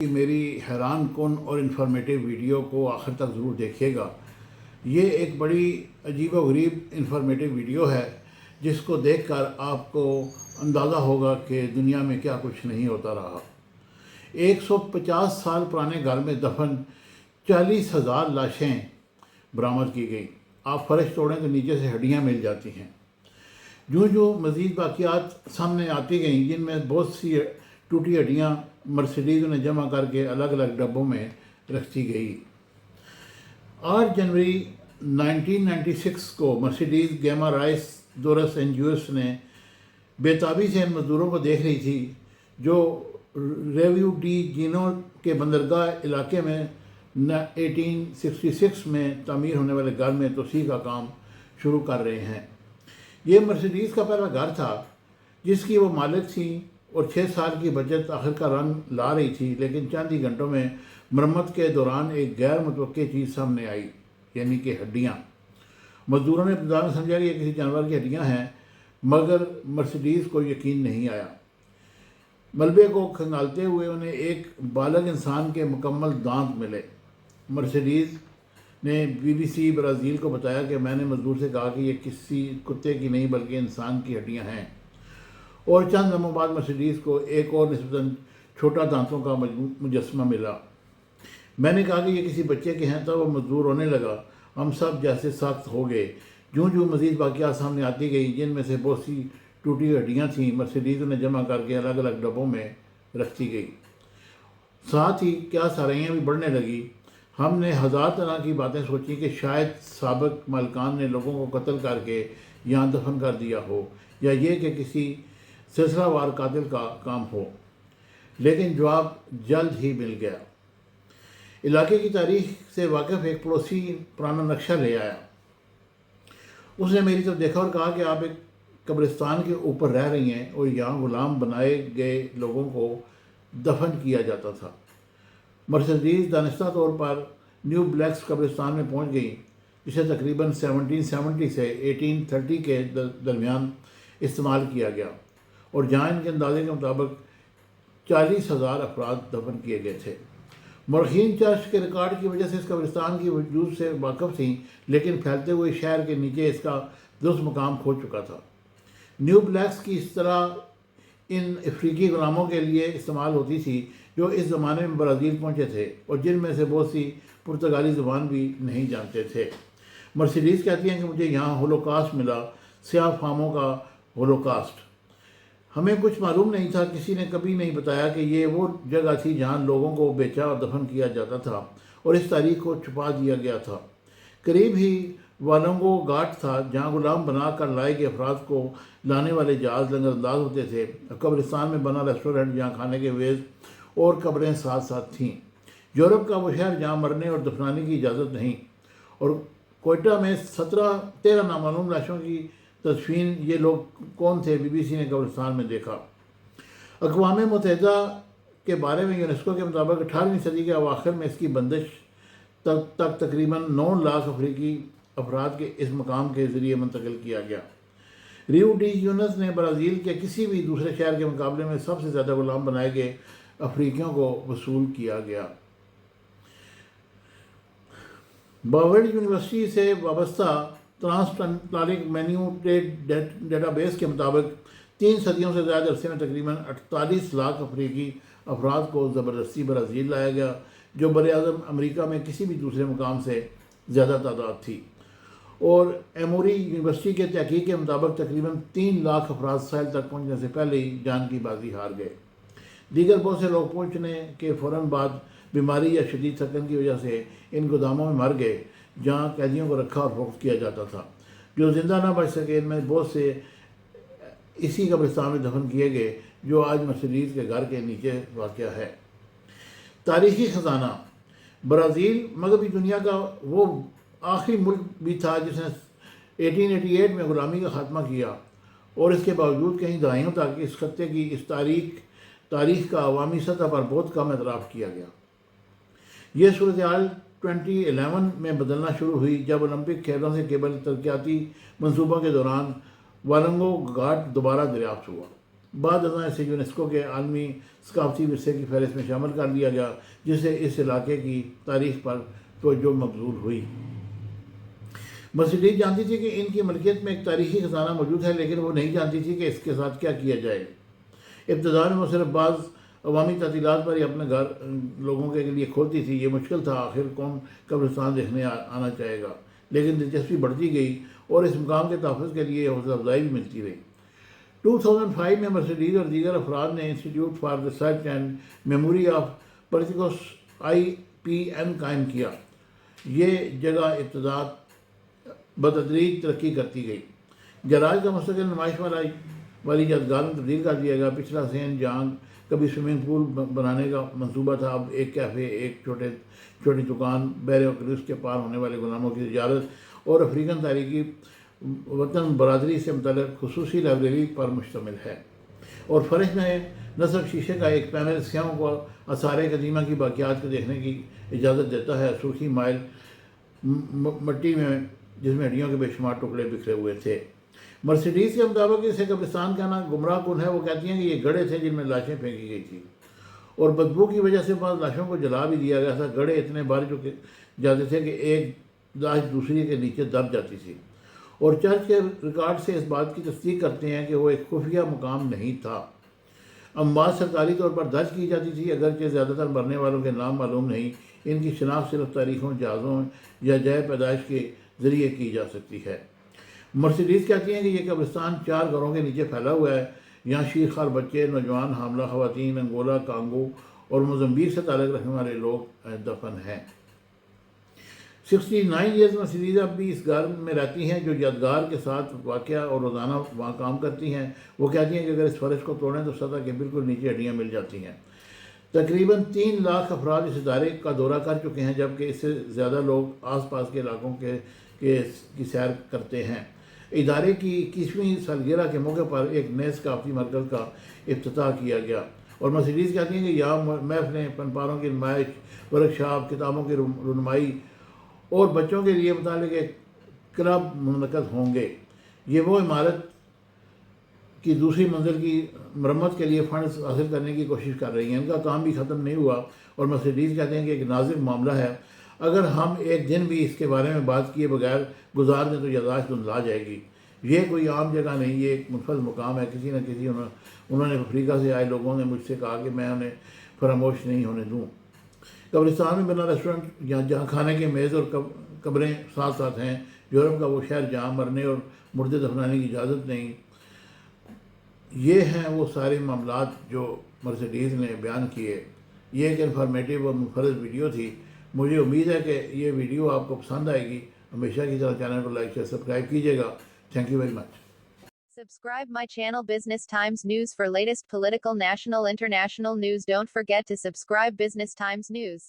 کہ میری حیران کن اور انفارمیٹیو ویڈیو کو آخر تک ضرور دیکھیے گا۔ یہ ایک بڑی عجیب و غریب انفارمیٹیو ویڈیو ہے جس کو دیکھ کر آپ کو اندازہ ہوگا کہ دنیا میں کیا کچھ نہیں ہوتا رہا۔ 150 سال پرانے گھر میں دفن 40,000 لاشیں برآمد کی گئیں۔ آپ فرش توڑیں تو نیچے سے ہڈیاں مل جاتی ہیں۔ جو مزید واقعات سامنے آتی گئیں جن میں بہت سی ٹوٹی ہڈیاں مرسیڈیز نے جمع کر کے الگ الگ ڈبوں میں رکھی گئی۔ 8 جنوری 1996 کو مرسیڈیز گیما رائس دورس انجویس نے بے تابی سے ان مزدوروں کو دیکھ رہی تھی جو ریویو ڈی جینو کے بندرگاہ علاقے میں 1866 میں تعمیر ہونے والے گھر میں توسیع کا کام شروع کر رہے ہیں۔ یہ مرسیڈیز کا پہلا گھر تھا جس کی وہ مالک تھیں اور 6 سال کی بچت آخر کا رنگ لا رہی تھی، لیکن چند ہی گھنٹوں میں مرمت کے دوران ایک غیر متوقع چیز سامنے آئی، یعنی کہ ہڈیاں۔ مزدوروں نے ابتدا میں سمجھا کہ یہ کسی جانور کی ہڈیاں ہیں، مگر مرسیڈیز کو یقین نہیں آیا۔ ملبے کو کھنگالتے ہوئے انہیں ایک بالغ انسان کے مکمل دانت ملے۔ مرسیڈیز نے BBC برازیل کو بتایا کہ میں نے مزدور سے کہا کہ یہ کسی کتے کی نہیں بلکہ انسان کی ہڈیاں ہیں، اور چند لمحوں بعد مرسیڈیز کو ایک اور نسبتاً چھوٹا دانتوں کا مجسمہ ملا۔ میں نے کہا کہ یہ کسی بچے کے ہیں، تب وہ مزدور رونے لگا۔ ہم سب جیسے سخت ہو گئے۔ جو مزید واقعات سامنے آتی گئی جن میں سے بہت سی ٹوٹی ہڈیاں تھیں مرسیڈیز نے جمع کر کے الگ الگ ڈبوں میں رکھی گئی۔ ساتھ ہی کیا سرائیاں بھی بڑھنے لگی۔ ہم نے 1000 طرح کی باتیں سوچی کہ شاید سابق مالکان نے لوگوں کو قتل کر کے یہاں دفن کر دیا ہو، یا یہ کہ کسی سلسلہ وار قاتل کا کام ہو، لیکن جواب جلد ہی مل گیا۔ علاقے کی تاریخ سے واقف ایک پڑوسی پرانا نقشہ لے آیا۔ اس نے میری طرف دیکھا اور کہا کہ آپ ایک قبرستان کے اوپر رہ رہی ہیں اور یہاں غلام بنائے گئے لوگوں کو دفن کیا جاتا تھا۔ مرسیڈیز دانستہ طور پر نیو بلیکس قبرستان میں پہنچ گئی، جسے تقریباً 1770 سے 1830 کے درمیان استعمال کیا گیا، اور جہاں ان کے اندازے کے مطابق 40,000 افراد دفن کیے گئے تھے۔ مورخین چرچ کے ریکارڈ کی وجہ سے اس قبرستان کی وجود سے واقف تھیں، لیکن پھیلتے ہوئے شہر کے نیچے اس کا درست مقام کھو چکا تھا۔ نیو بلیکس کی اس طرح ان افریقی غلاموں کے لیے استعمال ہوتی تھی جو اس زمانے میں برازیل پہنچے تھے اور جن میں سے بہت سی پرتگالی زبان بھی نہیں جانتے تھے۔ مرسیڈیز کہتی ہیں کہ مجھے یہاں ہولوکاسٹ ملا، سیاہ فاموں کا ہولوکاسٹ۔ ہمیں کچھ معلوم نہیں تھا، کسی نے کبھی نہیں بتایا کہ یہ وہ جگہ تھی جہاں لوگوں کو بیچا اور دفن کیا جاتا تھا اور اس تاریخ کو چھپا دیا گیا تھا۔ قریب ہی والنگو گھاٹ تھا جہاں غلام بنا کر لائے گئے افراد کو لانے والے جہاز لنگر انداز ہوتے تھے۔ قبرستان میں بنا ریسٹورنٹ جہاں کھانے کے ویز اور قبریں ساتھ ساتھ تھیں۔ یورپ کا وہ شہر جہاں مرنے اور دفنانے کی اجازت نہیں، اور کوئٹہ میں 13 نامعلوم لاشوں کی تدفین۔ یہ لوگ کون تھے؟ BBC نے قبرستان میں دیکھا۔ اقوام متحدہ کے بارے میں یونیسکو کے مطابق 18ویں صدی کے اواخر میں اس کی بندش تک تقریباً 9 لاکھ افریقی افراد کے اس مقام کے ذریعے منتقل کیا گیا۔ ریو ڈی جینوس نے برازیل کے کسی بھی دوسرے شہر کے مقابلے میں سب سے زیادہ غلام بنائے گئے افریقیوں کو وصول کیا گیا۔ باورڈ یونیورسٹی سے وابستہ ٹرانس اٹلانٹک مینیو ٹریڈ ڈیٹا بیس کے مطابق 3 صدیوں سے زیادہ عرصے میں تقریباً 48 لاکھ افریقی افراد کو زبردستی برازیل لایا گیا، جو براعظم امریکہ میں کسی بھی دوسرے مقام سے زیادہ تعداد تھی۔ اور ایموری یونیورسٹی کے تحقیق کے مطابق تقریباً 3 لاکھ افراد ساحل تک پہنچنے سے پہلے ہی جان کی بازی ہار گئے۔ دیگر بہت سے لوگ پہنچنے کے فوراً بعد بیماری یا شدید تھکن کی وجہ سے ان گوداموں میں مر گئے جہاں قیدیوں کو رکھا اور فروخت کیا جاتا تھا۔ جو زندہ نہ بچ سکے ان میں بہت سے اسی قبرستان میں دفن کیے گئے جو آج مرسیڈیز کے گھر کے نیچے واقع ہے۔ تاریخی خزانہ۔ برازیل مغربی دنیا کا وہ آخری ملک بھی تھا جس نے 1888 میں غلامی کا خاتمہ کیا، اور اس کے باوجود کئی دہائیوں تک اس خطے کی اس تاریخ کا عوامی سطح پر بہت کم اعتراف کیا گیا۔ یہ صورتحال 2011 میں بدلنا شروع ہوئی جب اولمپک کھیلوں سے قبل ترقیاتی منصوبوں کے دوران والنگو گھاٹ دوبارہ دریافت ہوا۔ بعد ازاں اسے یونیسکو کے عالمی ثقافتی ورثے کی فہرست میں شامل کر دیا گیا، جس سے اس علاقے کی تاریخ پر توجہ مبذول ہوئی۔ مرسیڈیز جانتی تھی کہ ان کی ملکیت میں ایک تاریخی خزانہ موجود ہے، لیکن وہ نہیں جانتی تھی کہ اس کے ساتھ کیا کیا جائے۔ ابتدا میں وہ صرف بعض عوامی تعطیلات پر ہی اپنے گھر لوگوں کے لیے کھولتی تھی۔ یہ مشکل تھا، آخر کون قبرستان دیکھنے آنا چاہے گا، لیکن دلچسپی بڑھتی گئی اور اس مقام کے تحفظ کے لیے حوصلہ افزائی بھی ملتی رہی۔ 2005 میں مرسیڈیز اور دیگر افراد نے institute for research and memory of پرتیکوس IPM قائم کیا۔ یہ جگہ ابتدا بتدریج ترقی کرتی گئی۔ گراج کا مستقل نمائش والی یادگار میں تبدیل کر دیا گیا۔ پچھلا سین جانگ کبھی سوئمنگ پول بنانے کا منصوبہ تھا، اب ایک کیفے، ایک چھوٹی دکان، بحر اقیانوس کے پار ہونے والے غلاموں کی تجارت اور افریقن تاریخی وطن برادری سے متعلق خصوصی لائبریری پر مشتمل ہے، اور فرش میں نصب شیشے کا ایک پینل سیاحوں کو آثار قدیمہ کی باقیات کو دیکھنے کی اجازت دیتا ہے۔ سرخی مائل مٹی میں جس میں ہڈیوں کے بے شمار ٹکڑے بکھرے ہوئے تھے۔ مرسیڈیز کے مطابق اسے قبرستان کہنا گمراہ کن ہے۔ وہ کہتی ہیں کہ یہ گڑھے تھے جن میں لاشیں پھینکی گئی تھیں، اور بدبو کی وجہ سے بعض لاشوں کو جلا بھی دیا گیا تھا۔ گڑھے اتنے بھاری چکے جاتے تھے کہ ایک لاش دوسری کے نیچے دب جاتی تھی، اور چرچ کے ریکارڈ سے اس بات کی تصدیق کرتے ہیں کہ وہ ایک خفیہ مقام نہیں تھا۔ اموات سرکاری طور پر درج کی جاتی تھی، اگرچہ زیادہ تر مرنے والوں کے نام معلوم نہیں۔ ان کی شناخت صرف تاریخوں، جہازوں یا جائے پیدائش کے ذریعے کی جا سکتی ہے۔ مرسیڈیز کہتی ہیں کہ یہ قبرستان 4 گھروں کے نیچے پھیلا ہوا ہے۔ یہاں شیرخوار بچے، نوجوان، حاملہ خواتین، انگولا، کانگو اور موزمبیق سے تعلق رکھنے والے لوگ دفن ہیں۔ 69 ایئرز مرسیڈیز اب بھی اس گھر میں رہتی ہیں جو یادگار کے ساتھ واقعہ اور روزانہ وہاں کام کرتی ہیں۔ وہ کہتی ہیں کہ اگر اس فرش کو توڑیں تو سطح کے بالکل نیچے ہڈیاں مل جاتی ہیں۔ تقریباً 3 لاکھ افراد اس ادارے کا دورہ کر چکے ہیں، جبکہ اس سے زیادہ لوگ آس پاس کے علاقوں کی سیر کرتے ہیں۔ ادارے کی 21ویں سالگرہ کے موقع پر ایک نئے ثقافتی مرکز کا افتتاح کیا گیا، اور مرسیڈیز کہتی ہیں کہ یہاں محفلیں، فن پاروں کی نمائش، ورکشاپ، کتابوں کی رونمائی اور بچوں کے لیے متعلق ایک کلب منعقد ہوں گے۔ یہ وہ عمارت کی دوسری منزل کی مرمت کے لیے فنڈز حاصل کرنے کی کوشش کر رہی ہیں۔ ان کا کام بھی ختم نہیں ہوا، اور مرسیڈیز کہتے ہیں کہ ایک نازک معاملہ ہے۔ اگر ہم ایک دن بھی اس کے بارے میں بات کیے بغیر گزار دیں تو یادداشت دھندلا جائے گی۔ یہ کوئی عام جگہ نہیں، یہ ایک منفرد مقام ہے۔ کسی نہ کسی انہوں نے افریقہ سے آئے لوگوں نے مجھ سے کہا کہ میں انہیں فراموش نہیں ہونے دوں۔ قبرستان میں بنا ریسٹورنٹ جہاں کھانے کے میز اور قبریں ساتھ ساتھ ہیں، یورپ کا وہ شہر جہاں مرنے اور مردے دفنانے کی اجازت نہیں۔ یہ ہیں وہ سارے معاملات جو مرسیڈیز نے بیان کیے۔ یہ ایک انفارمیٹیو اور منفرد ویڈیو تھی۔ مجھے امید ہے کہ یہ ویڈیو آپ کو پسند آئے گی۔ ہمیشہ کی طرح چینل کو لائک شیئر سبسکرائب کیجیے گا۔ Thank you very much. Subscribe my channel Business Times News for latest political, national, international news. Don't forget to subscribe Business Times News.